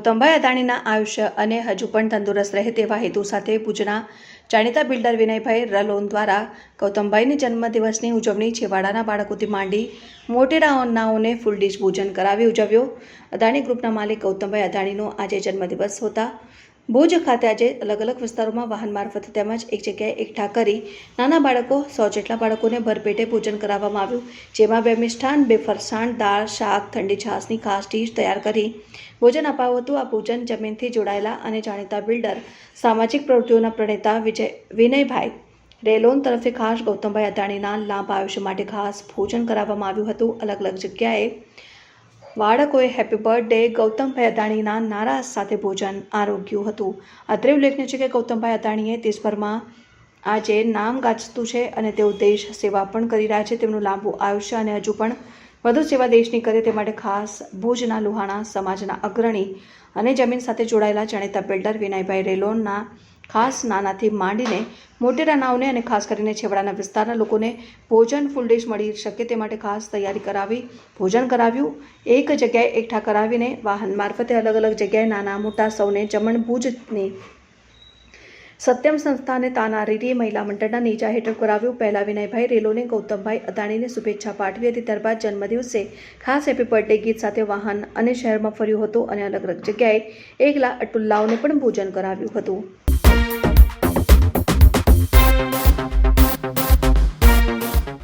ગૌતમભાઈ અદાણીના આયુષ્ય અને હજુ પણ તંદુરસ્ત રહે તેવા હેતુ સાથે ભુજના જાણીતા બિલ્ડર વિનયભાઈ રલોન દ્વારા ગૌતમભાઈની જન્મદિવસની ઉજવણી છેવાડાના બાળકોથી માંડી મોટેરાઓને ફૂલ ડીશ ભોજન કરાવી ઉજવ્યો। અદાણી ગ્રુપના માલિક ગૌતમભાઈ અદાણીનો આજે જન્મદિવસ હોતા ભુજ ખાતે આજે અલગ અલગ વિસ્તારોમાં વાહન મારફતે તેમજ એક જગ્યાએ એકઠા કરી નાના બાળકો 100 જેટલા બાળકોને ભરપેટે ભોજન કરાવવામાં આવ્યું, જેમાં 2 મિષ્ટાન, 2 ફરસાણ, દાળ, શાક, ઠંડી છાશની ખાસ ડીશ તૈયાર કરી ભોજન અપાયું હતું। આ ભોજન જમીનથી જોડાયેલા અને જાણીતા બિલ્ડર સામાજિક પ્રવૃત્તિઓના પ્રણેતા વિનયભાઈ રેલોન તરફથી ખાસ ગૌતમભાઈ અદાણીના લાંબા આયુષ્ય માટે ખાસ ભોજન કરાવવામાં આવ્યું હતું। અલગ અલગ જગ્યાએ બાળકોએ હેપી બર્થડે ગૌતમભાઈ અદાણીના નારા સાથે ભોજન આરોગ્યું હતું। અત્રે ઉલ્લેખનીય છે કે ગૌતમભાઈ અદાણીએ દેશભરમાં આજે નામ ગાજતું છે અને તેઓ દેશ સેવા પણ કરી રહ્યા છે। તેમનું લાંબુ આયુષ્ય અને હજુ પણ વધુ સેવા દેશની કરે તે માટે ખાસ ભુજના લુહાણા સમાજના અગ્રણી અને જમીન સાથે જોડાયેલા જાણીતા બિલ્ડર વિનયભાઈ રેલોનના ખાસ નાનાથી માંડીને મોટેરાનાઓને અને ખાસ કરીને છેવાડાના વિસ્તારના લોકોને ભોજન ફૂલ ડીશ મળી શકે તે માટે ખાસ તૈયારી કરાવી ભોજન કરાવ્યું। એક જગ્યાએ એકઠા કરાવીને વાહન મારફતે અલગ અલગ જગ્યાએ નાના મોટા સૌને જમણ ભુજની સત્યમ સંસ્થાને તાનારીરી મહિલા મંડળના નીચા હેઠળ કરાવ્યું। પહેલા વિનયભાઈ રેલોને ગૌતમભાઈ અદાણીને શુભેચ્છા પાઠવી હતી, ત્યારબાદ જન્મદિવસે ખાસ હેપી બર્થડે ગીત સાથે વાહન અને શહેરમાં ફર્યું હતું અને અલગ અલગ જગ્યાએ 1 લાખ અતુલ્લાઓને પણ ભોજન કરાવ્યું હતું।